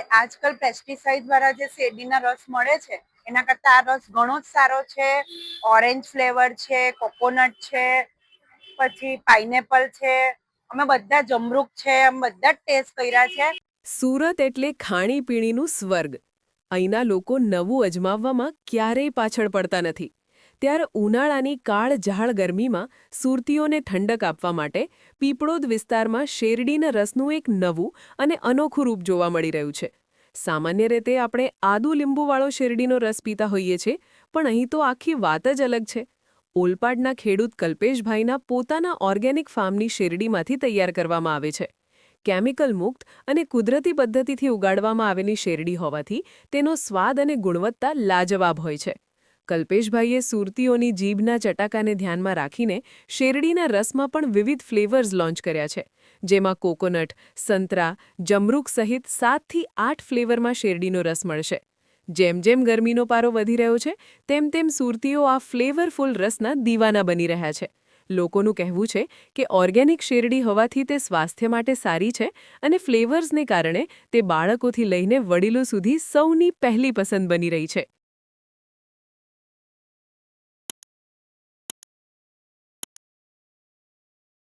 આજકાલ પેસ્ટિસાઇડ વાળા જે શેરડીના રસ મળે છે એના કરતાં આ રસ ઘણો જ સારો છે. ઓરેન્જ ફ્લેવર છે, કોકોનટ છે, પછી પાઇનેપલ છે, અમે બધા જમરૂક છે, અમે બધા જ ટેસ્ટ કર્યા છે. સુરત એટલે ખાણીપીણીનું સ્વર્ગ. અહીંના લોકો નવું અજમાવવામાં ક્યારેય પાછળ પડતા નથી. ત્યારે ઉનાળાની કાળઝાળ ગરમીમાં સુરતીઓને ઠંડક આપવા માટે પીપળોદ વિસ્તારમાં શેરડીના રસનું એક નવું અને અનોખું રૂપ જોવા મળી રહ્યું છે. સામાન્ય રીતે આપણે આદુ લીંબુવાળો શેરડીનો રસ પીતા હોઈએ છીએ, પણ અહીં તો આખી વાત જ અલગ છે. ઓલપાડના ખેડૂત કલ્પેશભાઈના પોતાના ઓર્ગેનિક ફાર્મની શેરડીમાંથી તૈયાર કરવામાં આવે છે. કેમિકલ મુક્ત અને કુદરતી પદ્ધતિથી ઉગાડવામાં આવેલી શેરડી હોવાથી તેનો સ્વાદ અને ગુણવત્તા લાજવાબ હોય છે. કલ્પેશભાઈએ સુરતીઓની જીભના ચટાકાને ધ્યાનમાં રાખીને શેરડીના રસમાં પણ વિવિધ ફ્લેવર્સ લોન્ચ કર્યા છે, જેમાં કોકોનટ, સંતરા, જમરૂક સહિત 7થી 8 ફ્લેવરમાં શેરડીનો રસ મળશે. જેમ જેમ ગરમીનો પારો વધી રહ્યો છે, તેમ તેમ સુરતીઓ આ ફ્લેવરફુલ રસના દીવાના બની રહ્યા છે. લોકોનું કહેવું છે કે ઓર્ગેનિક શેરડી હોવાથી તે સ્વાસ્થ્ય માટે સારી છે અને ફ્લેવર્સને કારણે તે બાળકોથી લઈને વડીલો સુધી સૌની પહેલી પસંદ બની રહી છે.